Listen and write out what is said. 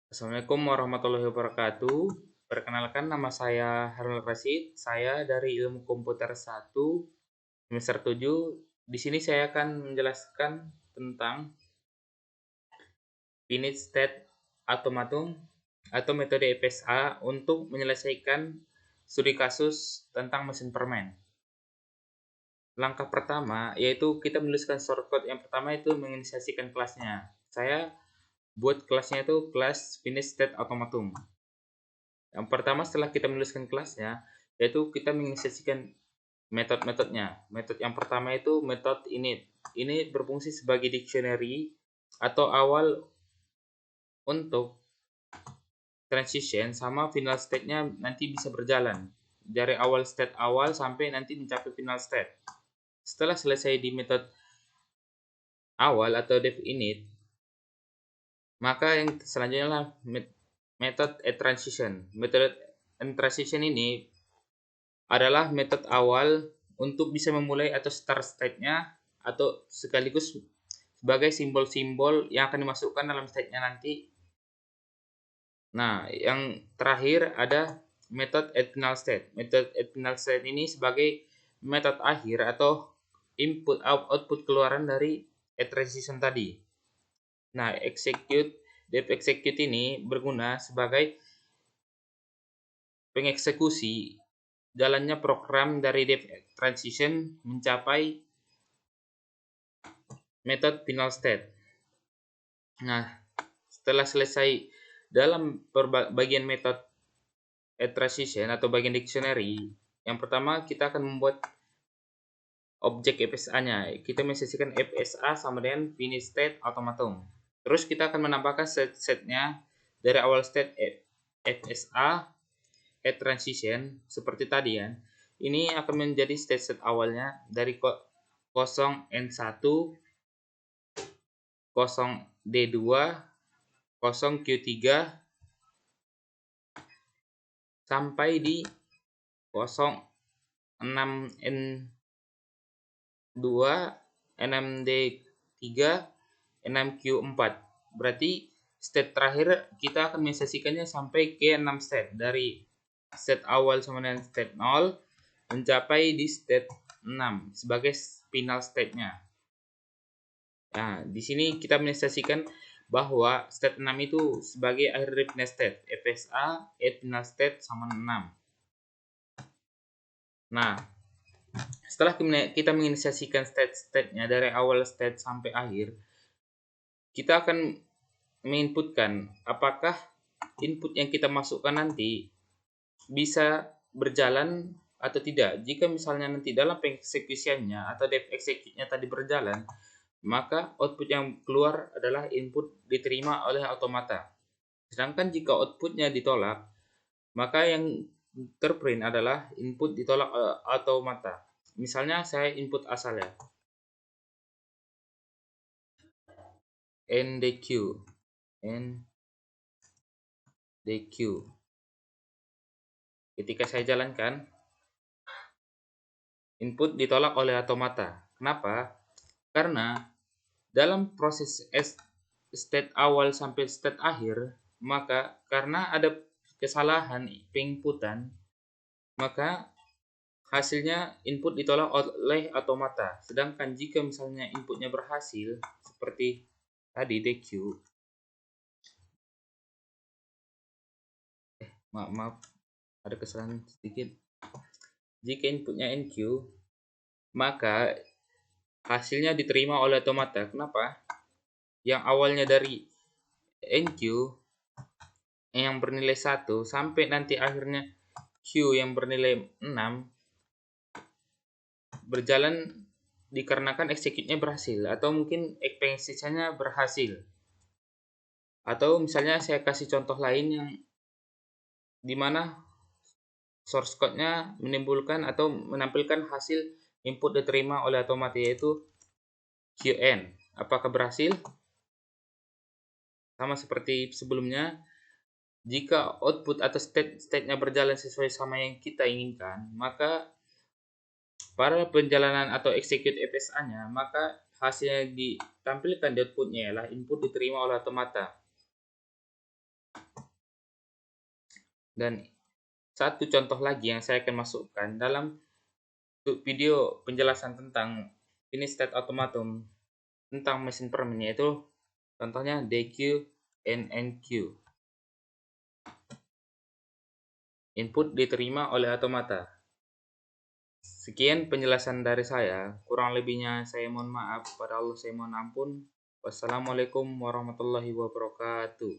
Assalamualaikum warahmatullahi wabarakatuh. Perkenalkan, nama saya Harun Rasid. Saya dari Ilmu Komputer 1 semester 7. Di sini saya akan menjelaskan tentang finite state automaton atau metode FSA untuk menyelesaikan studi kasus tentang mesin permen. Langkah pertama yaitu kita menuliskan shortcode. Yang pertama itu menginisiasikan kelasnya. Saya buat kelasnya itu kelas finite state automaton. Yang pertama setelah kita menuliskan kelasnya, yaitu kita menginisiasikan metode-metodenya. Metode yang pertama itu metode init. Ini berfungsi sebagai dictionary atau awal untuk transition sama final state-nya nanti bisa berjalan. Dari awal state awal sampai nanti mencapai final state. Setelah selesai di metode awal atau def init, maka yang selanjutnya adalah method at transition. Metode at transition ini adalah metode awal untuk bisa memulai atau start state-nya atau sekaligus sebagai simbol-simbol yang akan dimasukkan dalam state-nya nanti. Nah, yang terakhir ada metode at final state. Metode at final state ini sebagai metode akhir atau input output keluaran dari at transition tadi. Nah, def execute ini berguna sebagai pengeksekusi jalannya program dari def transition mencapai metode final state. Nah, setelah selesai dalam bagian metode at transition atau bagian dictionary, yang pertama kita akan membuat objek FSA-nya. Kita menginisiasikan FSA sama dengan finite state automaton. Terus kita akan menambahkan set-setnya dari awal state FSA at transition seperti tadi ya. Ini akan menjadi state awalnya dari 0N1, 0D2, 0Q3 sampai di 06N2, 6D3, 6Q4. Berarti state terakhir kita akan menginisiasikannya sampai ke 6 state. Dari state awal sama dengan state 0 mencapai di state 6 sebagai final state-nya. Nah, di sini kita menginisiasikan bahwa state 6 itu sebagai akhir dari final state. FSA at final state sama 6. Nah, setelah kita menginisiasikan state-nya dari awal state sampai akhir, kita akan menginputkan apakah input yang kita masukkan nanti bisa berjalan atau tidak. Jika misalnya nanti dalam pengeksekusiannya atau def execute-nya tadi berjalan, maka output yang keluar adalah input diterima oleh automata. Sedangkan jika outputnya ditolak, maka yang terprint adalah input ditolak automata. Misalnya saya input asal ya, ndq. Ketika saya jalankan, input ditolak oleh automata. Kenapa? Karena dalam proses state awal sampai state akhir, maka karena ada kesalahan penginputan, maka hasilnya input ditolak oleh automata. Sedangkan jika misalnya inputnya berhasil seperti tadi DQ, maaf ada kesalahan sedikit. Jika inputnya NQ, maka hasilnya diterima oleh automata. Kenapa? Yang awalnya dari NQ yang bernilai 1 sampai nanti akhirnya Q yang bernilai 6 berjalan dikarenakan execute-nya berhasil, atau mungkin expansion-nya berhasil. Atau misalnya saya kasih contoh lain yang dimana source code-nya menimbulkan atau menampilkan hasil input diterima oleh automata, yaitu QN. Apakah berhasil? Sama seperti sebelumnya, jika output atau state-nya berjalan sesuai sama yang kita inginkan, maka pada penjalanan atau execute FSA-nya, maka hasil yang ditampilkan di outputnya ialah input diterima oleh automata. Dan satu contoh lagi yang saya akan masukkan dalam video penjelasan tentang finish state automaton tentang mesin permen, yaitu contohnya DQ and NQ. Input diterima oleh otomata. Sekian penjelasan dari saya. Kurang lebihnya saya mohon maaf. Pada Allah saya mohon ampun. Wassalamualaikum warahmatullahi wabarakatuh.